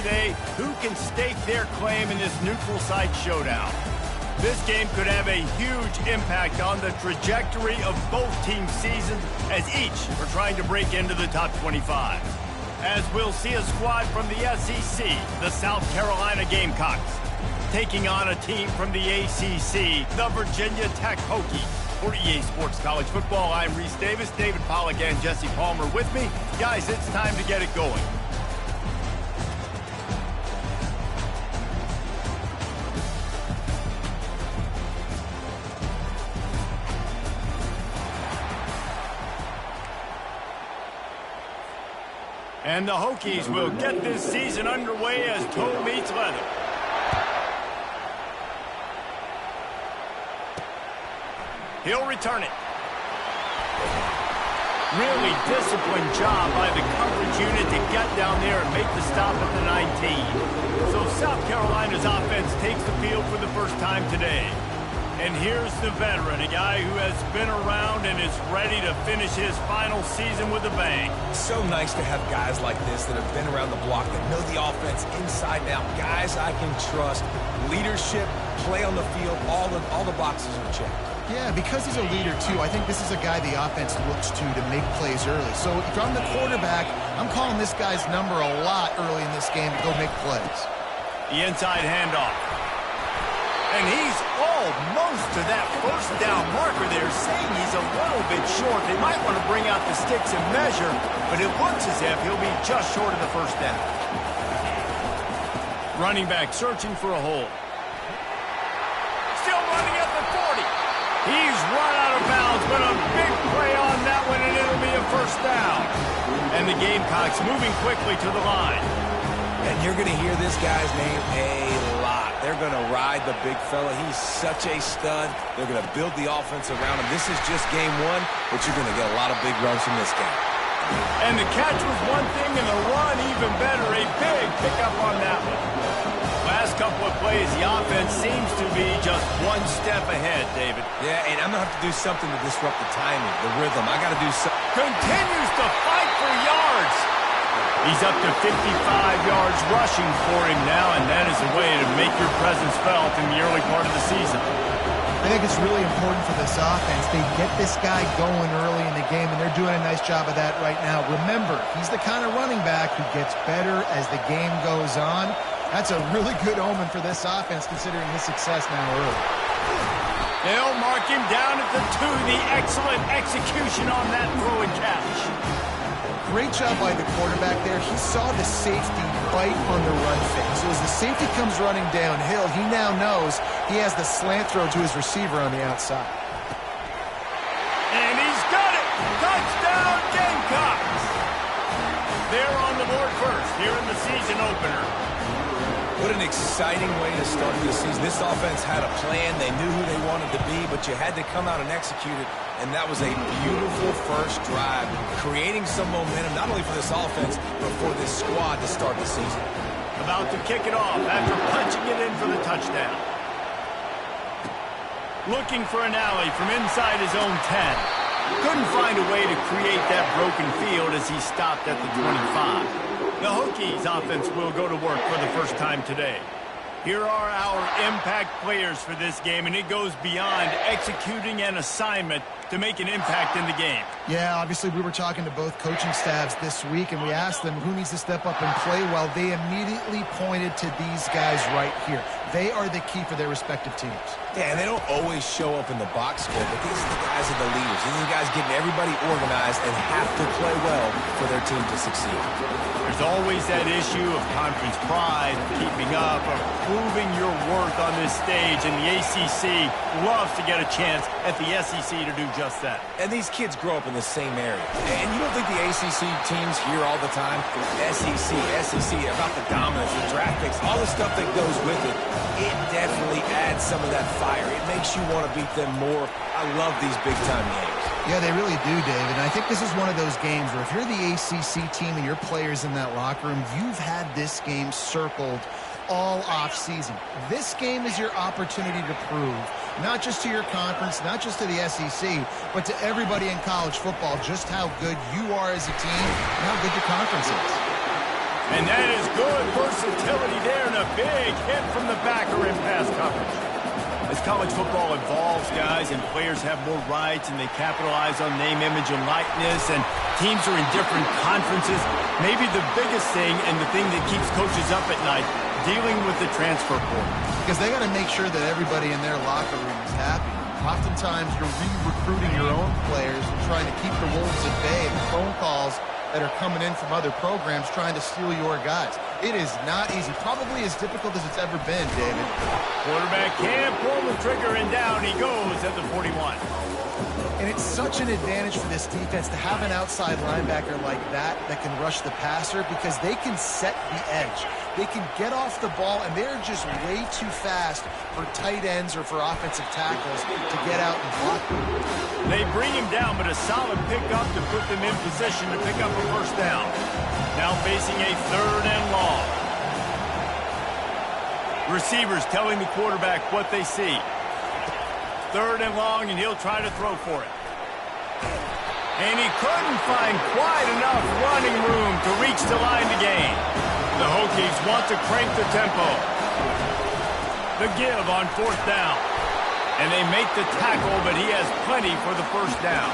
today who can stake their claim in this neutral site showdown. This game could have a huge impact on the trajectory of both teams' seasons as each are trying to break into the top 25. As we'll see a squad from the SEC, the South Carolina Gamecocks, taking on a team from the ACC, the Virginia Tech Hokies. For EA Sports College Football, I'm Reese Davis, David Pollack, and Jesse Palmer with me. Guys, it's time to get it going. And the Hokies will get this season underway as toe meets leather. He'll return it. Really disciplined job by the coverage unit to get down there and make the stop at the 19. So South Carolina's offense takes the field for the first time today. And here's the veteran, a guy who has been around and is ready to finish his final season with a bang. So nice to have guys like this that have been around the block, that know the offense inside and out. Guys I can trust. Leadership, play on the field, all the boxes are checked. Yeah, because he's a leader, too, I think this is a guy the offense looks to make plays early. So if I'm the quarterback, I'm calling this guy's number a lot early in this game to go make plays. The inside handoff. And he's almost to that first down marker there, saying he's a little bit short. They might want to bring out the sticks and measure, but it looks as if he'll be just short of the first down. Running back searching for a hole. Still running at the 40. He's run out of bounds, but a big play on that one, and it'll be a first down. And the Gamecocks moving quickly to the line. And you're going to hear this guy's name a lot. They're going to ride the big fella. He's such a stud. They're going to build the offense around him. This is just game one, but you're going to get a lot of big runs from this game. And the catch was one thing, and the run even better. A big pickup on that one. Last couple of plays, the offense seems to be just one step ahead, David. Yeah, and I'm going to have to do something to disrupt the timing, the rhythm. I got to do something. Continues to fight for yards. He's up to 55 yards rushing for him now, and that is a way to make your presence felt in the early part of the season. I think it's really important for this offense. They get this guy going early in the game, and they're doing a nice job of that right now. Remember, he's the kind of running back who gets better as the game goes on. That's a really good omen for this offense, considering his success now early. They'll mark him down at the 2. The excellent execution on that throw and catch. Great job by the quarterback there. He saw the safety bite on the run fake. So as the safety comes running downhill, he now knows he has the slant throw to his receiver on the outside. And he's got it! Touchdown, Gamecocks! They're on the board first here in the season opener. What an exciting way to start the season. This offense had a plan. They knew who they wanted to be, but you had to come out and execute it. And that was a beautiful first drive, creating some momentum, not only for this offense, but for this squad to start the season. About to kick it off after punching it in for the touchdown. Looking for an alley from inside his own 10. Couldn't find a way to create that broken field as he stopped at the 25. The Hokies offense will go to work for the first time today. Here are our impact players for this game, and it goes beyond executing an assignment to make an impact in the game. Yeah, obviously we were talking to both coaching staffs this week, and we asked them who needs to step up and play well. They immediately pointed to these guys right here. They are the key for their respective teams. Yeah, and they don't always show up in the box score, but these are the guys that are the leaders. These are the guys getting everybody organized and have to play well for their team to succeed. There's always that issue of conference pride, keeping up, of proving your worth on this stage, and the ACC loves to get a chance at the SEC to do just that. And these kids grow up in the same area. And you don't think the ACC teams hear all the time, SEC, about the dominance, the draft picks, all the stuff that goes with it. It definitely adds some of that fire. It makes you want to beat them more. I love these big-time games. Yeah, they really do, David. And I think this is one of those games where if you're the ACC team and your players in that locker room, you've had this game circled all off-season. This game is your opportunity to prove, not just to your conference, not just to the SEC, but to everybody in college football, just how good you are as a team and how good your conference is. And that is good 1st and utility there and a big hit from the backer in pass coverage. As college football evolves, guys, and players have more rights and they capitalize on name, image, and likeness, and teams are in different conferences, maybe the biggest thing and the thing that keeps coaches up at night, dealing with the transfer portal. Because they got to make sure that everybody in their locker room is happy. Oftentimes, you're re-recruiting your own players and trying to keep the wolves at bay. The phone calls that are coming in from other programs trying to steal your guys. It is not easy. Probably as difficult as it's ever been, David. Quarterback can't pull the trigger, and down he goes at the 41. And it's such an advantage for this defense to have an outside linebacker like that can rush the passer because they can set the edge. They can get off the ball, and they're just way too fast for tight ends or for offensive tackles to get out and block them. They bring him down, but a solid pickup to put them in position to pick up a first down. Now facing a 3rd and long. Receivers telling the quarterback what they see. 3rd and long, and he'll try to throw for it. And he couldn't find quite enough running room to reach the line to gain. The Hokies want to crank the tempo. The give on 4th down. And they make the tackle, but he has plenty for the first down.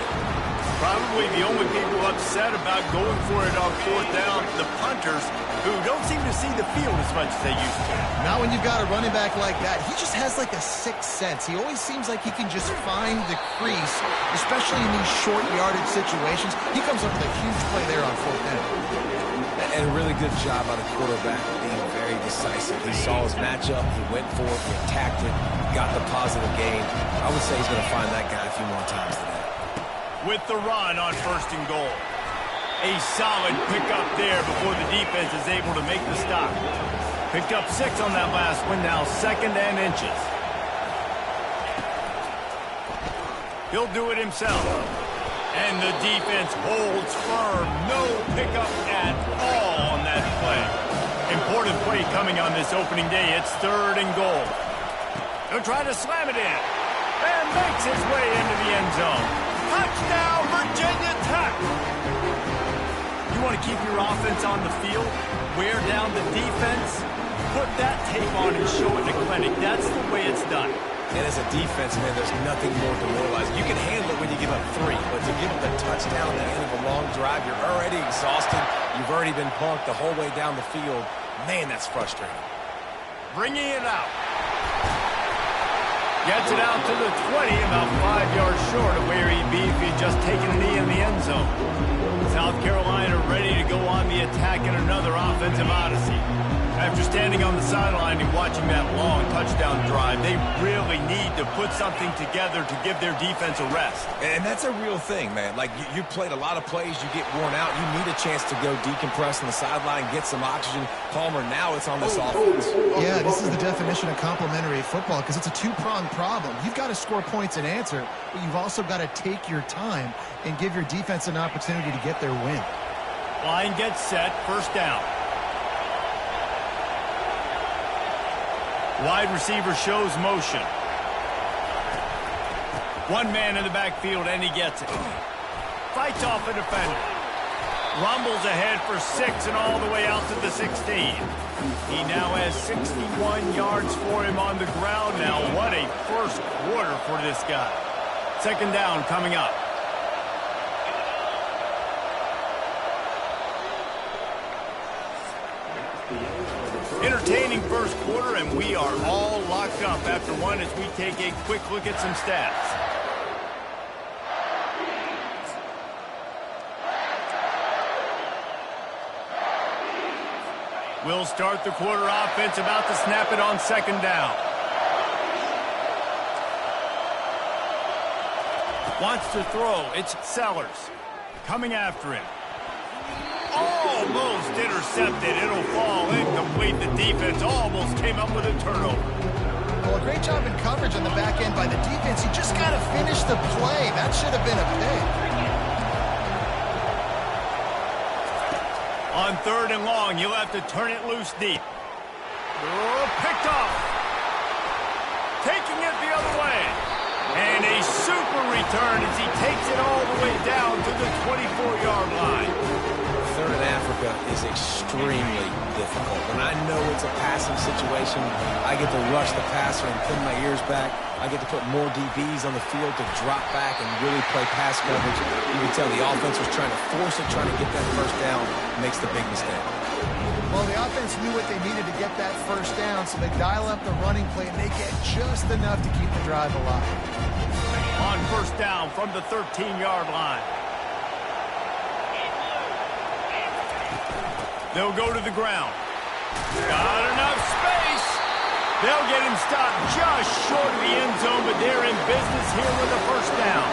Probably the only people upset about going for it on 4th down, the punters, who don't seem to see the field as much as they used to. Now when you've got a running back like that, he just has like a sixth sense. He always seems like he can just find the crease, especially in these short yardage situations. He comes up with a huge play there on 4th down. And a really good job by the quarterback being very decisive. He saw his matchup, he went for it, he attacked it, got the positive gain. I would say he's going to find that guy a few more times today. With the run on 1st and goal. A solid pickup there before the defense is able to make the stop. Picked up 6 on that last one, now 2nd and inches. He'll do it himself. And the defense holds firm. No pickup at all on that play. Important play coming on this opening day. It's 3rd and goal. He'll try to slam it in. And makes his way into the end zone. Touchdown, Virginia Tech! You want to keep your offense on the field? Wear down the defense? Put that tape on and show it to clinic. That's the way it's done. And as a defense, man, there's nothing more demoralizing. You can handle it when you give up 3, but to give up a touchdown at the end of a long drive, you're already exhausted. You've already been punked the whole way down the field. Man, that's frustrating. Bringing it out. Gets it out to the 20, about 5 yards short of where he'd be if he'd just taken a knee in the end zone. South Carolina ready to go on the attack in another offensive odyssey. After standing on the sideline and watching that long touchdown drive, they really need to put something together to give their defense a rest. And that's a real thing, man. Like, you played a lot of plays, you get worn out, you need a chance to go decompress on the sideline, get some oxygen. Palmer, now it's on this offense. Yeah, this is the definition of complementary football because it's a two-pronged problem. You've got to score points and answer, but you've also got to take your time and give your defense an opportunity to get their win. Line gets set, 1st down. Wide receiver shows motion. One man in the backfield, and he gets it. Fights off a defender. Rumbles ahead for 6 and all the way out to the 16. He now has 61 yards for him on the ground now. What a first quarter for this guy. 2nd down coming up. Entertaining first quarter, and we are all locked up after one as we take a quick look at some stats. We'll start the quarter offense, about to snap it on 2nd down. Wants to throw. It's Sellers coming after him. Almost intercepted. It'll fall incomplete. The defense almost came up with a turnover. Well, a great job in coverage on the back end by the defense. You just got to finish the play. That should have been a pick. On 3rd and long, you'll have to turn it loose deep. Oh, picked off. Taking it the other way. And a super return as he takes it all the way down to the 24-yard line. third in Africa is extremely difficult. When I know it's a passing situation, I get to rush the passer and pin my ears back. I get to put more DBs on the field to drop back and really play pass coverage. You can tell the offense was trying to force it, trying to get that first down, makes the big mistake. Well, the offense knew what they needed to get that first down, so they dial up the running play, and they get just enough to keep the drive alive. On first down from the 13-yard line. They'll go to the ground. Got enough space. They'll get him stopped just short of the end zone, but they're in business here with a first down.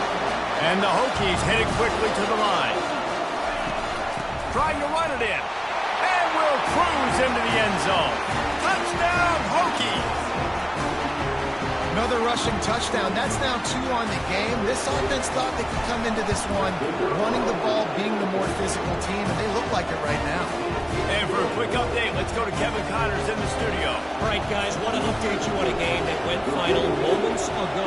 And the Hokies headed quickly to the line. Trying to run it in. And will cruise into the end zone. Touchdown, Hokies! Another rushing touchdown. That's now 2 on the game. This offense thought they could come into this one running the ball, being the more physical team, and they look like it right now. And for a quick update, let's go to Kevin Connors in the studio. All right, guys, want to update you on a game that went final moments ago.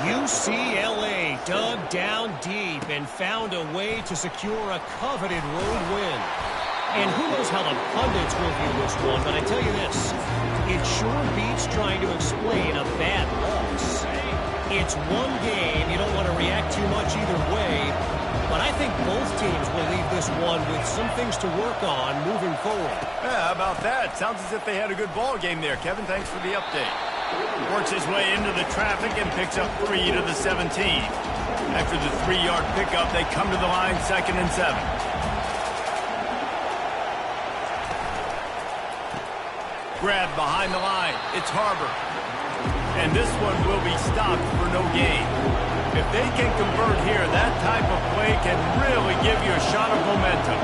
UCLA dug down deep and found a way to secure a coveted road win. And who knows how the pundits will view this one, but I tell you this, it sure beats trying to explain a bad loss. It's one game, you don't want to react too much either way, but I think both teams will leave this one with some things to work on moving forward. Yeah, how about that? Sounds as if they had a good ball game there. Kevin, thanks for the update. Works his way into the traffic and picks up 3 to the 17. After the 3-yard pickup, they come to the line 2nd and 7. Grab behind the line. It's Harbor. And this one will be stopped for no gain. If they can convert here, that type of play can really give you a shot of momentum.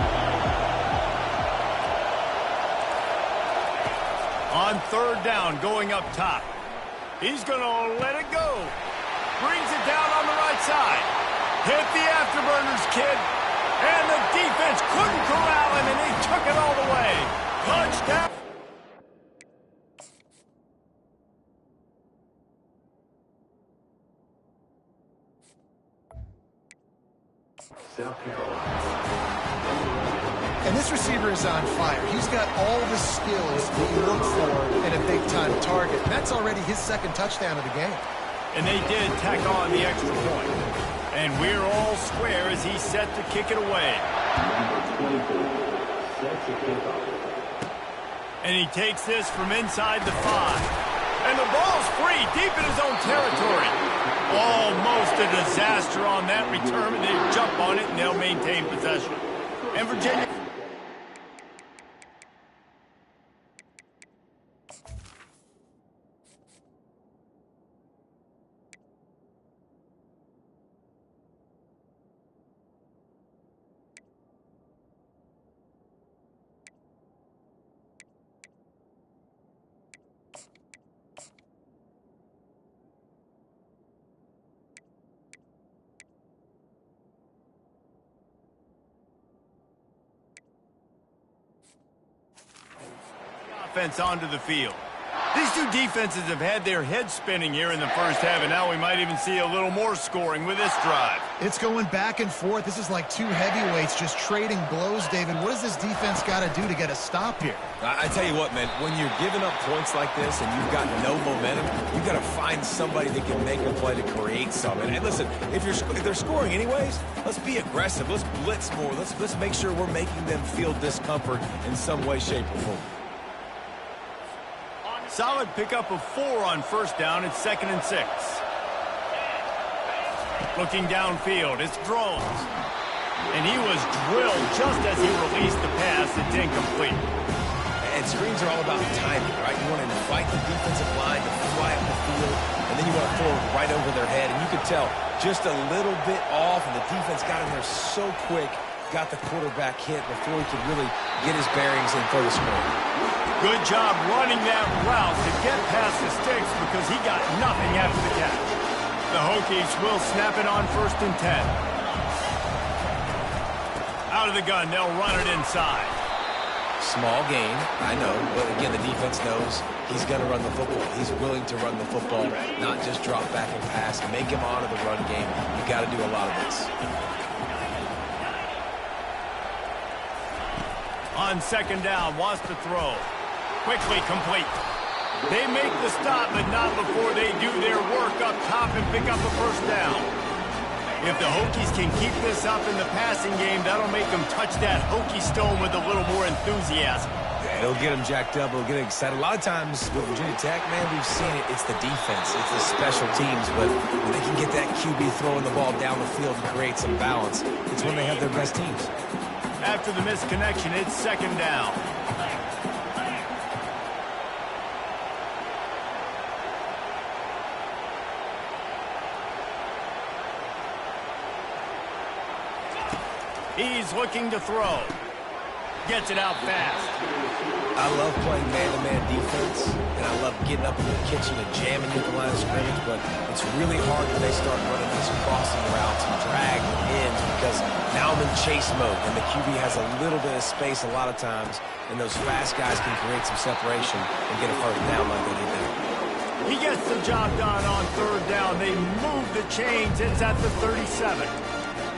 On 3rd down, going up top. He's going to let it go. Brings it down on the right side. Hit the afterburners, kid. And the defense couldn't corral him, and he took it all the way. Touchdown. And this receiver is on fire. He's got all the skills that you look for in a big-time target. And that's already his 2nd touchdown of the game. And they did tack on the extra point. And we're all square as he's set to kick it away. And he takes this from inside the 5. And the ball's free, deep in his own territory. Almost a disaster on that return, and they jump on it, and they'll maintain possession. And Virginia... offense onto the field. These two defenses have had their heads spinning here in the first half, and now we might even see a little more scoring with this drive. It's going back and forth. This is like 2 heavyweights just trading blows, David. What does this defense got to do to get a stop here? I tell you what, man, when you're giving up points like this and you've got no momentum, you've got to find somebody that can make a play to create something. And listen, if they're scoring anyways, let's be aggressive. Let's blitz more. Let's make sure we're making them feel discomfort in some way, shape, or form. Solid pickup of 4 on first down. It's 2nd and 6. Looking downfield, it's Drones. And he was drilled just as he released the pass. It's incomplete. And screens are all about timing, right? You want to invite the defensive line to fly up the field, and then you want to throw it right over their head. And you could tell just a little bit off, and the defense got in there so quick, got the quarterback hit before he could really get his bearings and throw the score. Good job running that route to get past the sticks because he got nothing after the catch. The Hokies will snap it on 1st and 10. Out of the gun, they'll run it inside. Small gain, I know, but again, the defense knows he's going to run the football. He's willing to run the football, not just drop back and pass. Make him honor the run game. You got to do a lot of this. On second down, wants to throw. Quickly complete. They make the stop, but not before they do their work up top and pick up a first down. If the Hokies can keep this up in the passing game, that'll make them touch that Hokie stone with a little more enthusiasm. It'll get them jacked up. It'll get them excited. A lot of times with Virginia Tech, man, we've seen it. It's the defense. It's the special teams. But when they can get that QB throwing the ball down the field and create some balance, it's when they have their best teams. After the missed connection, it's second down. He's looking to throw. Gets it out fast. I love playing man-to-man defense, and I love getting up in the kitchen and jamming you at the line of scrimmage, but it's really hard when they start running these crossing routes and drag the ends because now I'm in chase mode, and the QB has a little bit of space a lot of times, and those fast guys can create some separation and get a first down like they did there. He gets the job done on third down. They move the chains. It's at the 37.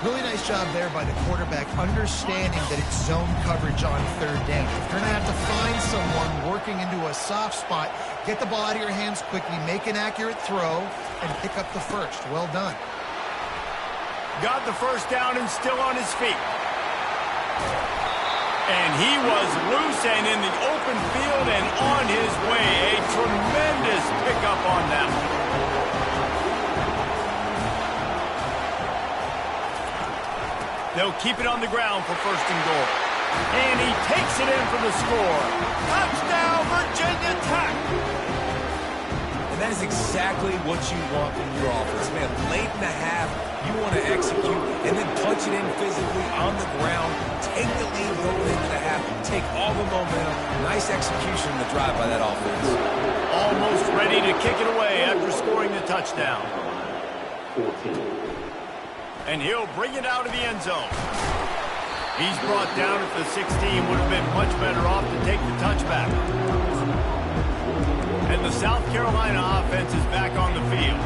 Really nice job there by the quarterback, understanding that it's zone coverage on third down. If you're going to have to find someone working into a soft spot, get the ball out of your hands quickly, make an accurate throw, and pick up the first. Well done. Got the first down and still on his feet. And he was loose and in the open field and on his way. A tremendous pickup on that one. They'll keep it on the ground for first and goal. And he takes it in for the score. Touchdown, Virginia Tech! And that is exactly what you want from your offense, man. Late in the half, you want to execute and then punch it in physically on the ground. Take the lead going into the half. Take all the momentum. Nice execution in the drive by that offense. Almost ready to kick it away after scoring the touchdown. 14. And he'll bring it out of the end zone. He's brought down at the 16. Would have been much better off to take the touchback. And the South Carolina offense is back on the field.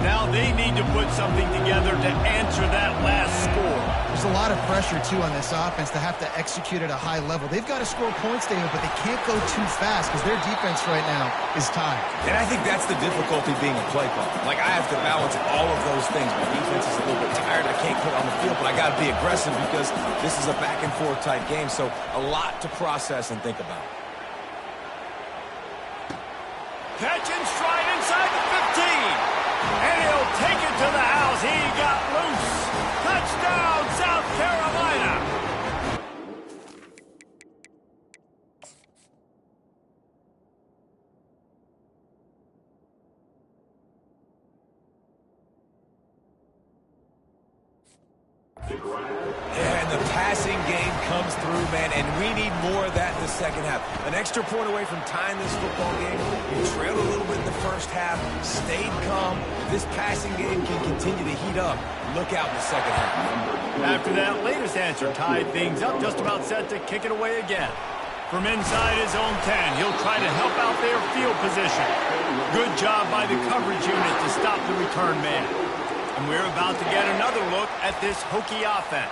Now they need to put something together to answer that last score. There's a lot of pressure, too, on this offense to have to execute at a high level. They've got to score points, David, but they can't go too fast because their defense right now is tired. And I think that's the difficulty being a play caller. Like, I have to balance all of those things. My defense is a little bit tired. I can't put on the field, but I got to be aggressive because this is a back-and-forth type game. So a lot to process and think about. Catch and stride inside the 15. And he'll take it to the house. He got loose. Touchdown, South Carolina. And the passing game comes through, man, and we need more of that in the second half. An extra point away from tying this football game. You trailed a little bit in the first half, stayed calm. If this passing game can continue to heat up, look out in the second half. After that latest answer tied things up, just about set to kick it away again. From inside his own 10, he'll try to help out their field position. Good job by the coverage unit to stop the return man. And we're about to get another look at this Hokie offense.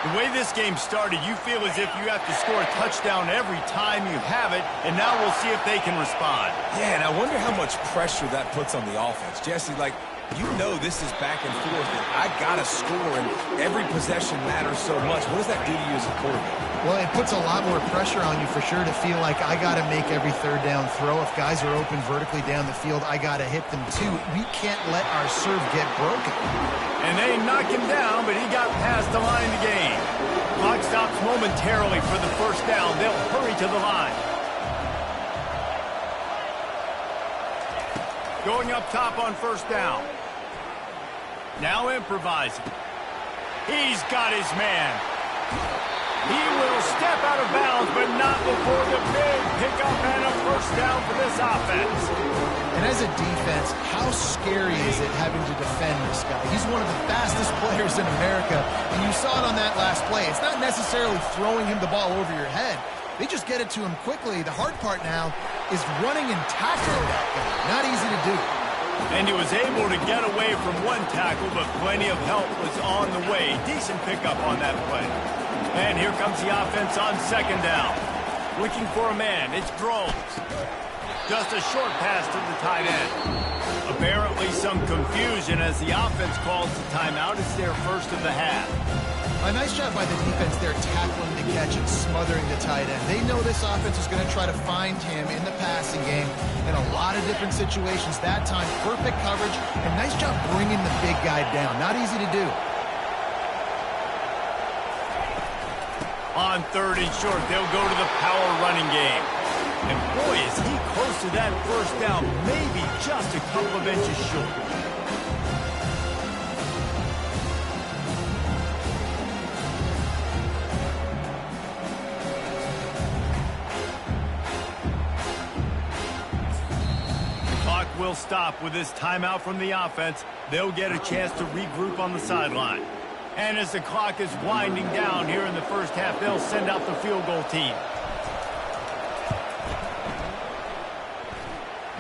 The way this game started, you feel as if you have to score a touchdown every time you have it, and now we'll see if they can respond. Yeah, and I wonder how much pressure that puts on the offense. Jesse, like, you know this is back and forth, and I got to score, and every possession matters so much. What does that do to you as a quarterback? Well, it puts a lot more pressure on you for sure to feel like I got to make every third down throw. If guys are open vertically down the field, I got to hit them too. We can't let our serve get broken. And they knock him down, but he got past the line of the game. Clock stops momentarily for the first down. They'll hurry to the line. Going up top on first down. Now improvising. He's got his man. He will step out of bounds, but not before the big pickup and a first down for this offense. And as a defense, how scary is it having to defend this guy? He's one of the fastest players in America, and you saw it on that last play. It's not necessarily throwing him the ball over your head. They just get it to him quickly. The hard part now is running and tackling that guy. Not easy to do. And he was able to get away from one tackle, but plenty of help was on the way. Decent pickup on that play. And here comes the offense on second down. Looking for a man. It's Drones. Just a short pass to the tight end. Apparently some confusion as the offense calls the timeout. It's their first of the half. A nice job by the defense there, tackling the catch and smothering the tight end. They know this offense is going to try to find him in the passing game in a lot of different situations. That time, perfect coverage, and nice job bringing the big guy down. Not easy to do. On third and short, they'll go to the power running game. And boy, is he close to that first down, maybe just a couple of inches short. The clock will stop with this timeout from the offense. They'll get a chance to regroup on the sideline. And as the clock is winding down here in the first half, they'll send out the field goal team.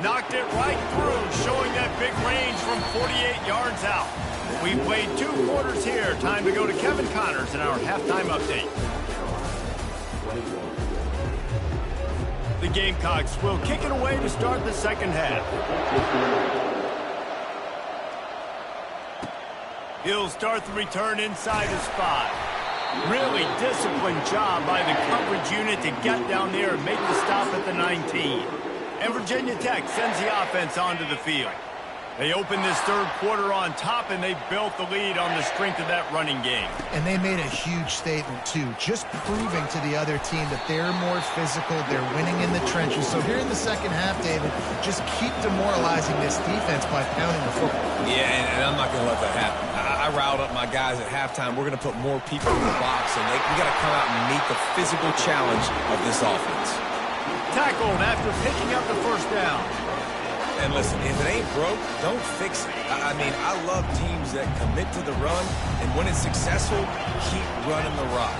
Knocked it right through, showing that big range from 48 yards out. We've played 2 quarters here. Time to go to Kevin Connors in our halftime update. The Gamecocks will kick it away to start the second half. He'll start the return inside his 5. Really disciplined job by the coverage unit to get down there and make the stop at the 19. And Virginia Tech sends the offense onto the field. They open this third quarter on top, and they built the lead on the strength of that running game. And they made a huge statement, too, just proving to the other team that they're more physical, they're winning in the trenches. So here in the second half, David, just keep demoralizing this defense by pounding the football. Yeah, and I'm not going to let that happen. I riled up my guys at halftime. We're going to put more people in the box, and we got to come out and meet the physical challenge of this offense. Tackled after picking up the first down. And listen, if it ain't broke, don't fix it. I mean, I love teams that commit to the run, and when it's successful, keep running the rock.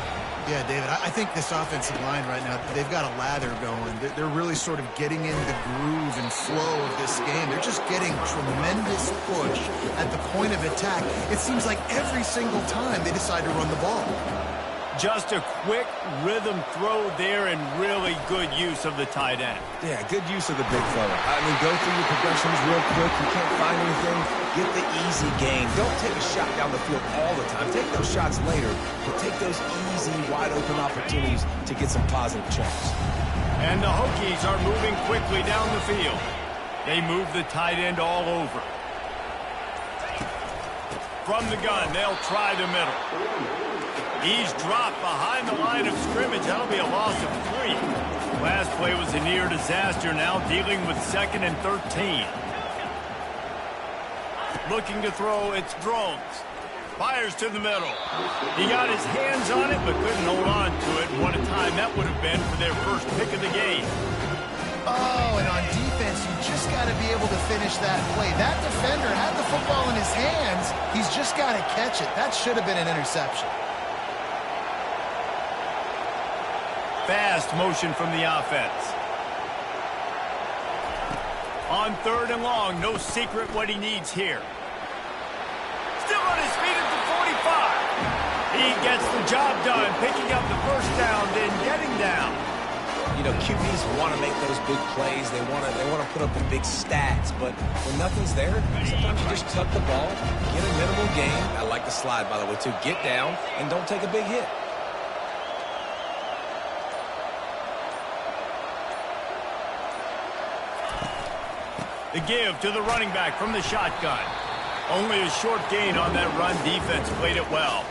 Yeah, David, I think this offensive line right now, they've got a lather going. They're really sort of getting in the groove and flow of this game. They're just getting tremendous push at the point of attack. It seems like every single time they decide to run the ball. Just a quick rhythm throw there and really good use of the tight end. Yeah, good use of the big fella. I mean, go through your progressions real quick. You can't find anything, get the easy gain. Don't take a shot down the field all the time. Take those shots later, but take those easy, wide-open opportunities to get some positive chunks. And the Hokies are moving quickly down the field. They move the tight end all over. From the gun, they'll try the middle. He's dropped behind the line of scrimmage. That'll be a loss of 3. Last play was a near disaster, now dealing with 2nd and 13. Looking to throw, it's Drones. Fires to the middle. He got his hands on it, but couldn't hold on to it. And what a time that would have been for their first pick of the game. Oh, and on defense, you just got to be able to finish that play. That defender had the football in his hands. He's just got to catch it. That should have been an interception. Fast motion from the offense. On 3rd and long, no secret what he needs here. Still on his feet at the 45. He gets the job done, picking up the first down, then getting down. You know, QBs want to make those big plays. They want to put up the big stats, but when nothing's there, sometimes you just tuck the ball, get a minimal gain. I like the slide, by the way, too. Get down and don't take a big hit. The give to the running back from the shotgun. Only a short gain on that run. Defense played it well.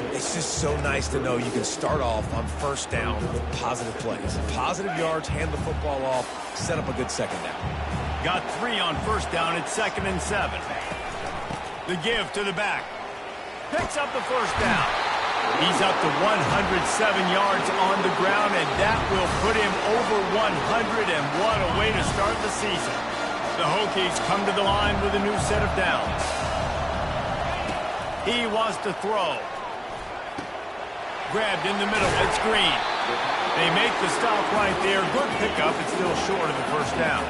It's just so nice to know you can start off on first down with positive plays. Positive yards, hand the football off, set up a good second down. Got 3 on first down at 2nd and 7. The give to the back. Picks up the first down. He's up to 107 yards on the ground, and that will put him over 100, and what a way to start the season. The Hokies come to the line with a new set of downs. He wants to throw. Grabbed in the middle. It's Green. They make the stop right there. Good pickup. It's still short of the first down.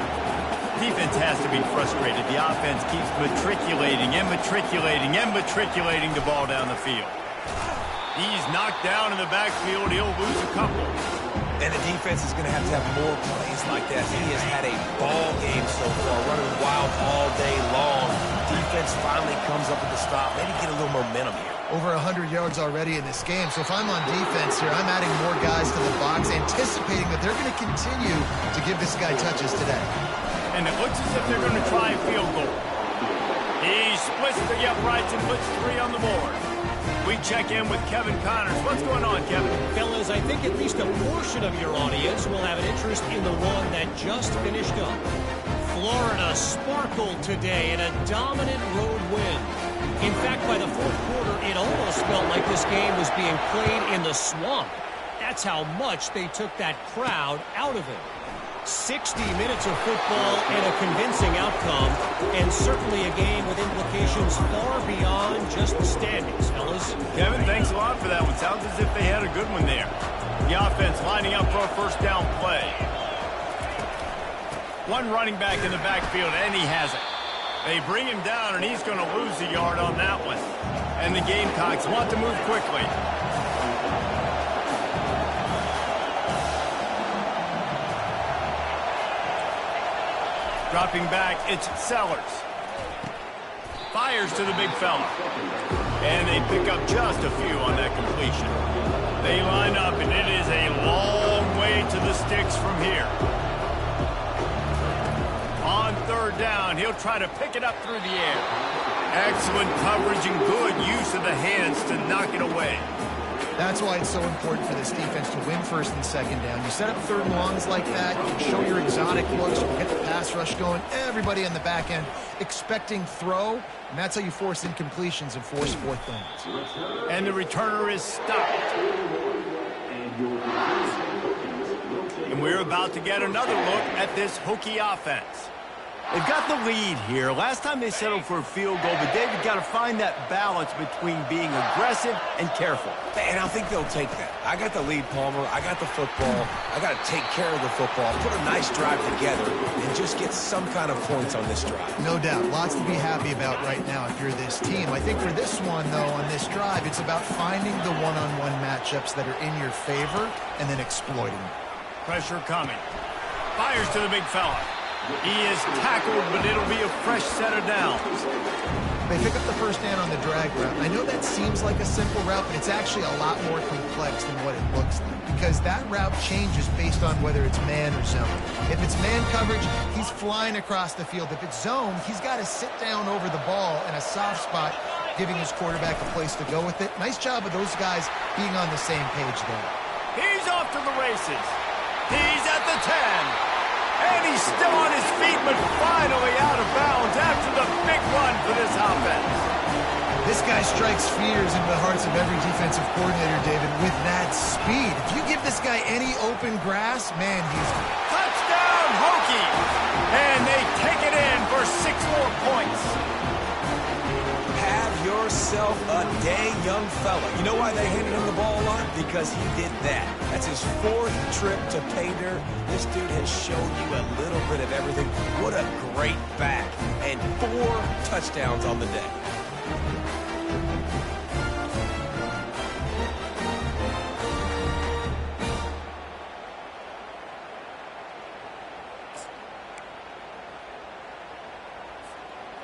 Defense has to be frustrated. The offense keeps matriculating and matriculating and matriculating the ball down the field. He's knocked down in the backfield. He'll lose a couple. And the defense is going to have more plays like that. He has had a ball game so far, running wild all day long. Defense finally comes up with the stop. Maybe get a little momentum here. Over 100 yards already in this game. So if I'm on defense here, I'm adding more guys to the box, anticipating that they're going to continue to give this guy touches today. And it looks as if they're going to try a field goal. He splits the uprights and puts 3 on the board. We check in with Kevin Connors. What's going on, Kevin? Fellas, I think at least a portion of your audience will have an interest in the one that just finished up. Florida sparkled today in a dominant road win. In fact, by the fourth quarter, it almost felt like this game was being played in the swamp. That's how much they took that crowd out of it. 60 minutes of football and a convincing outcome, and certainly a game with implications far beyond just the standings, fellas. Kevin, thanks a lot for that one. Sounds as if they had a good one there. The offense lining up for a first down play. One running back in the backfield, and he has it. They bring him down, and he's going to lose a yard on that one. And the Gamecocks want to move quickly. Dropping back, it's Sellers. Fires to the big fella. And they pick up just a few on that completion. They line up, and it is a long way to the sticks from here. On third down, he'll try to pick it up through the air. Excellent coverage and good use of the hands to knock it away. That's why it's so important for this defense to win first and second down. You set up third and longs like that, you can show your exotic looks, you can get the pass rush going, everybody on the back end expecting throw, and that's how you force incompletions and force fourth downs. And the returner is stopped. And we're about to get another look at this Hokie offense. They've got the lead here. Last time they settled for a field goal, but David got to find that balance between being aggressive and careful. And I think they'll take that. I got the lead, Palmer. I got the football. I got to take care of the football, put a nice drive together, and just get some kind of points on this drive. No doubt. Lots to be happy about right now if you're this team. I think for this one, though, on this drive, it's about finding the one-on-one matchups that are in your favor and then exploiting them. Pressure coming. Fires to the big fella. He is tackled, but it'll be a fresh set of downs. They pick up the first down on the drag route. I know that seems like a simple route, but it's actually a lot more complex than what it looks like, because that route changes based on whether it's man or zone. If it's man coverage, he's flying across the field. If it's zone, he's got to sit down over the ball in a soft spot, giving his quarterback a place to go with it. Nice job of those guys being on the same page there. He's off to the races. He's at the 10. And he's still on his feet, but finally out of bounds after the big run for this offense. This guy strikes fears into the hearts of every defensive coordinator, David, with that speed. If you give this guy any open grass, man, he's... Touchdown, Hokie! And they take it in for 6 more points. Have yourself a day, young fella. You know why they handed him the ball a lot? Because he did that. That's his 4th trip to pay dirt. This dude has shown you a little bit of everything. What a great back. And 4 touchdowns on the day.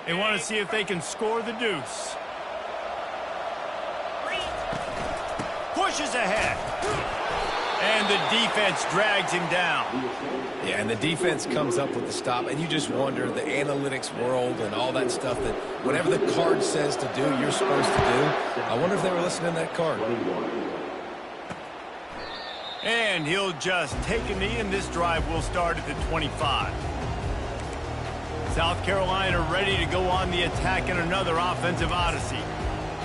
They want to see if they can score the deuce. Pushes ahead. And the defense drags him down. Yeah, and the defense comes up with the stop, and you just wonder, the analytics world and all that stuff, that whatever the card says to do, you're supposed to do. I wonder if they were listening to that card. And he'll just take a knee, and this drive will start at the 25. South Carolina ready to go on the attack in another offensive odyssey.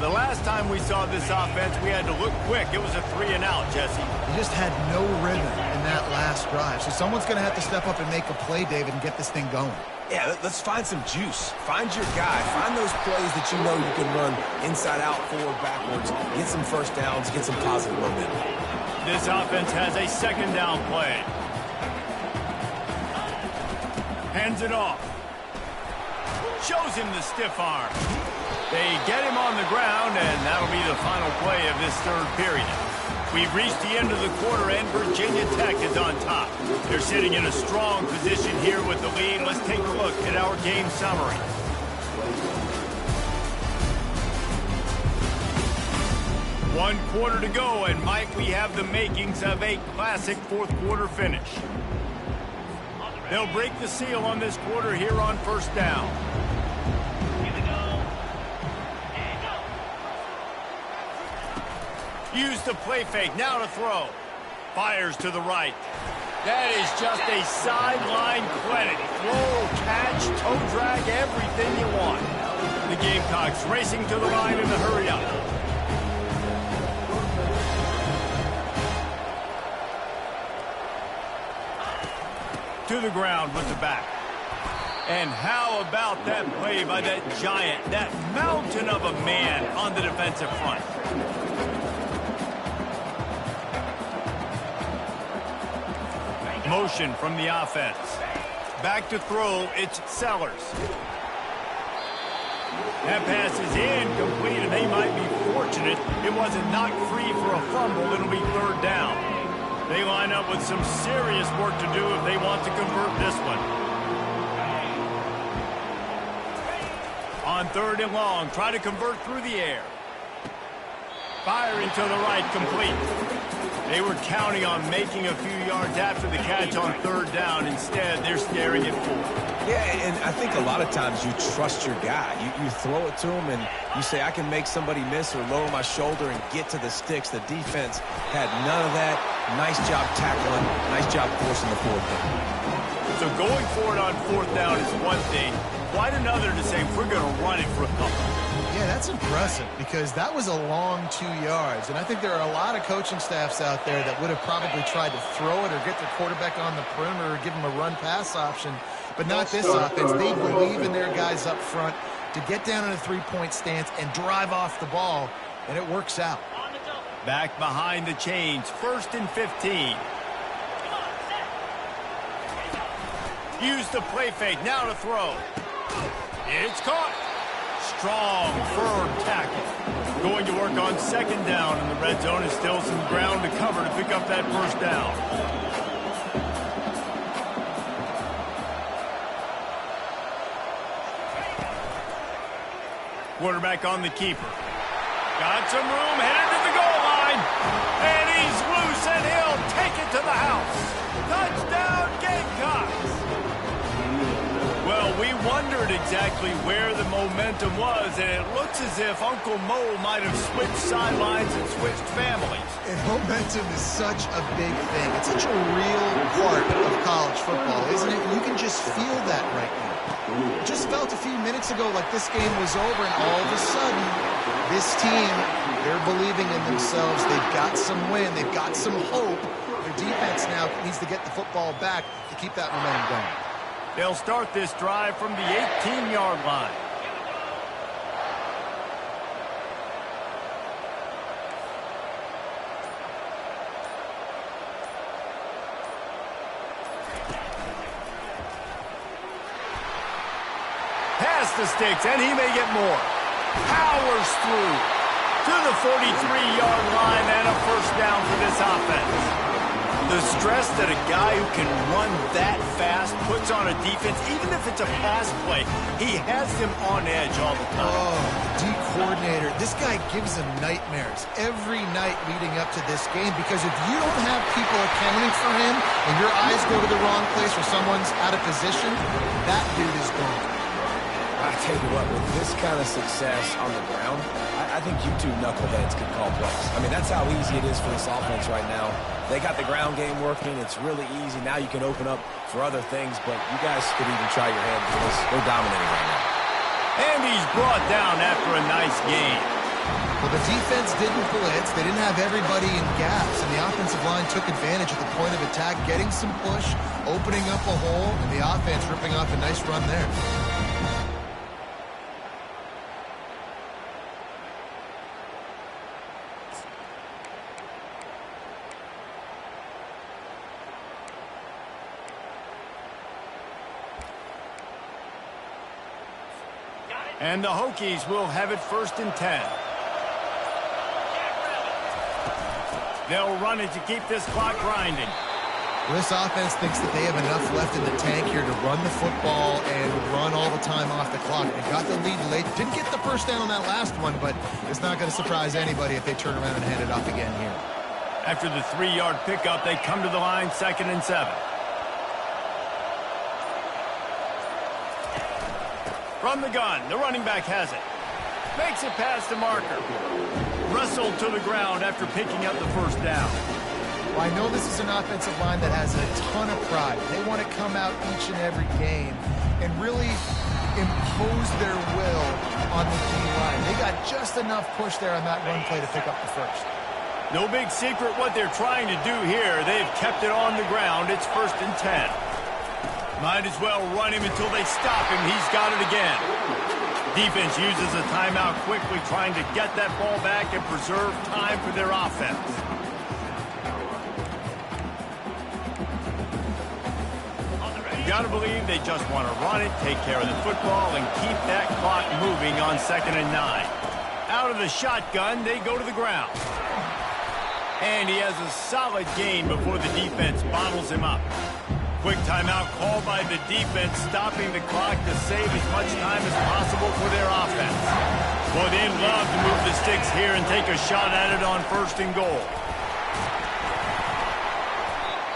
The last time we saw this offense, we had to look quick. It was a 3-and-out, Jesse. He just had no rhythm in that last drive. So someone's going to have to step up and make a play, David, and get this thing going. Yeah, let's find some juice. Find your guy. Find those plays that you know you can run inside out, forward, backwards. Get some first downs. Get some positive momentum. This offense has a second down play. Hands it off. Shows him the stiff arm. They get him on the ground, and that'll be the final play of this third period. We've reached the end of the quarter, and Virginia Tech is on top. They're sitting in a strong position here with the lead. Let's take a look at our game summary. One quarter to go, and Mike, we have the makings of a classic fourth quarter finish. They'll break the seal on this quarter here on first down. Use the play fake, now to throw. Fires to the right. That is just a sideline clinic. Throw, catch, toe drag, everything you want. The Gamecocks racing to the line in the hurry-up. To the ground with the back. And how about that play by that giant, that mountain of a man on the defensive front? Motion from the offense. Back to throw, it's Sellers. That pass is incomplete, and they might be fortunate it wasn't knocked free for a fumble. It'll be third down. They line up with some serious work to do if they want to convert this one. On third and long, try to convert through the air. Firing to the right, complete. They were counting on making a few yards after the catch on third down. Instead, they're staring at fourth. Yeah, and I think a lot of times you trust your guy. You throw it to him, and you say, I can make somebody miss or lower my shoulder and get to the sticks. The defense had none of that. Nice job tackling. Nice job forcing the fourth down. So going for it on fourth down is one thing. Quite another to say, we're going to run it for a couple. Yeah, that's impressive because that was a long 2 yards. And I think there are a lot of coaching staffs out there that would have probably tried to throw it or get their quarterback on the perimeter or give him a run-pass option. But not this offense. They believe in their guys up front to get down in a three-point stance and drive off the ball, and it works out. Back behind the chains, 1st and 15. Use the play fake, now to throw. It's caught. Strong, firm tackle. Going to work on second down, and the red zone is still some ground to cover to pick up that first down. Quarterback on the keeper. Got some room, headed to the goal line. And he's loose, and he'll take it to the house. Touchdown, Gamecocks. Well, we wondered exactly where the momentum was, and it looks as if Uncle Mo might have switched sidelines and switched families. And momentum is such a big thing. It's such a real part of college football, isn't it? You can just feel that right now. It just felt a few minutes ago like this game was over, and all of a sudden, this team, they're believing in themselves. They've got some win. They've got some hope. Their defense now needs to get the football back to keep that momentum going. They'll start this drive from the 18-yard line. Past the sticks, and he may get more. Powers through to the 43-yard line, and a first down for this offense. The stress that a guy who can run that fast puts on a defense, even if it's a pass play, he has them on edge all the time. Oh, D-coordinator. This guy gives them nightmares every night leading up to this game because if you don't have people accounting for him and your eyes go to the wrong place or someone's out of position, that dude is gone. I tell you what, with this kind of success on the ground, I think you two knuckleheads can call plays. I mean, that's how easy it is for this offense right now. They got the ground game working. It's really easy. Now you can open up for other things, but you guys could even try your hand because they're dominating right now. And he's brought down after a nice game. Well, the defense didn't blitz. They didn't have everybody in gaps, and the offensive line took advantage at the point of attack, getting some push, opening up a hole, and the offense ripping off a nice run there. And the Hokies will have it 1st and 10. They'll run it to keep this clock grinding. This offense thinks that they have enough left in the tank here to run the football and run all the time off the clock. They got the lead late. Didn't get the first down on that last one, but it's not going to surprise anybody if they turn around and hand it off again here. After the 3-yard pickup, they come to the line, 2nd and 7. From the gun, the running back has it. Makes it past the marker. Wrestled to the ground after picking up the 1st down. Well, I know this is an offensive line that has a ton of pride. They want to come out each and every game and really impose their will on the D-line. They got just enough push there on that run play to pick up the 1st. No big secret what they're trying to do here. They've kept it on the ground. It's 1st and 10. Might as well run him until they stop him. He's got it again. Defense uses a timeout quickly, trying to get that ball back and preserve time for their offense. You got to believe they just want to run it, take care of the football, and keep that clock moving on 2nd and 9. Out of the shotgun, they go to the ground. And he has a solid gain before the defense bottles him up. Quick timeout called by the defense, stopping the clock to save as much time as possible for their offense. Well, they'd love to move the sticks here and take a shot at it on 1st and goal.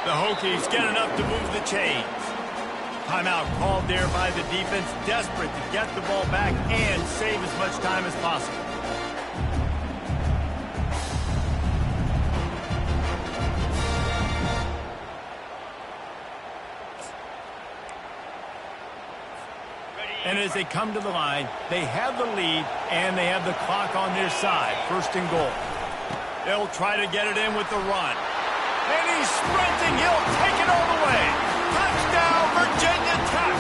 The Hokies get enough to move the chains. Timeout called there by the defense, desperate to get the ball back and save as much time as possible. And as they come to the line, they have the lead and they have the clock on their side. 1st and goal. They'll try to get it in with the run. And he's sprinting. He'll take it all the way. Touchdown, Virginia Tech.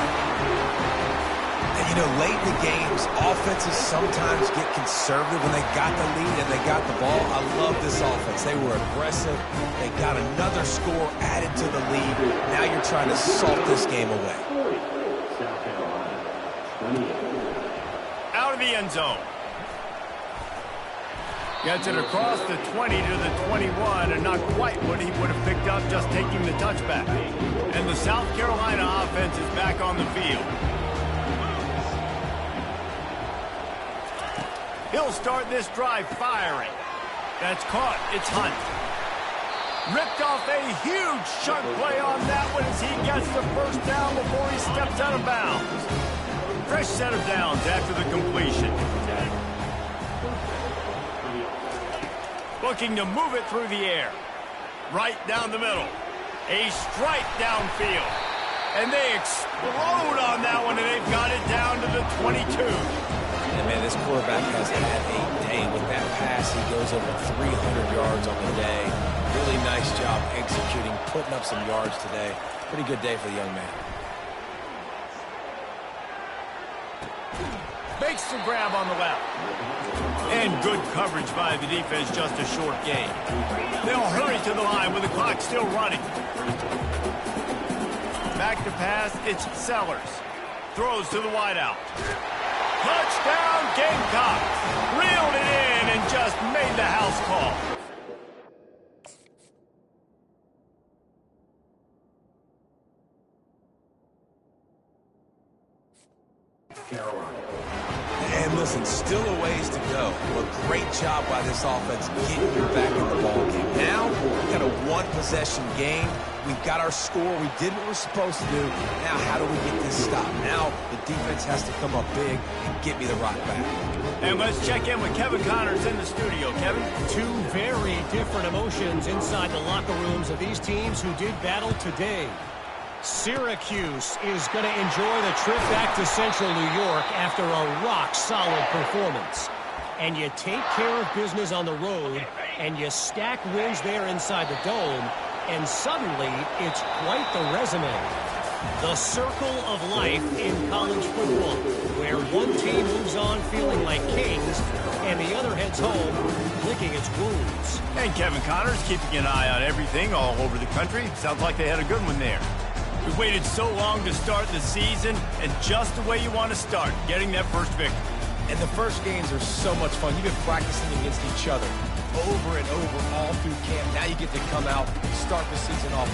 And you know, late in the games, offenses sometimes get conservative when they got the lead and they got the ball. I love this offense. They were aggressive. They got another score added to the lead. Now you're trying to salt this game away. Out of the end zone. Gets it across the 20 to the 21, and not quite what he would have picked up just taking the touchback. And the South Carolina offense is back on the field. He'll start this drive firing. That's caught. It's Hunt. Ripped off a huge chunk play on that one as he gets the 1st down before he steps out of bounds. Fresh set of downs after the completion. Looking to move it through the air. Right down the middle. A strike downfield. And they explode on that one, and they've got it down to the 22. And, man, this quarterback has had a day with that pass. He goes over 300 yards on the day. Really nice job executing, putting up some yards today. Pretty good day for the young man. Makes the grab on the left. And good coverage by the defense, just a short gain. They'll hurry to the line with the clock still running. Back to pass, it's Sellers. Throws to the wideout. Touchdown Gamecocks. Reeled it in and just made the house call. And listen, still a ways to go. Well, great job by this offense getting you back in the ball game. Now, we've got a one-possession game. We've got our score. We did what we're supposed to do. Now, how do we get this stopped? Now, the defense has to come up big and get me the rock back. And let's check in with Kevin Connors in the studio. Kevin? Two very different emotions inside the locker rooms of these teams who did battle today. Syracuse is going to enjoy the trip back to Central New York after a rock-solid performance. And you take care of business on the road, and you stack wins there inside the Dome, and suddenly it's quite the resume. The circle of life in college football, where one team moves on feeling like kings, and the other heads home licking its wounds. And Kevin Connors keeping an eye on everything all over the country. Sounds like they had a good one there. We waited so long to start the season, and just the way you want to start, getting that first victory. And the first games are so much fun. You've been practicing against each other over and over all through camp. Now you get to come out and start the season off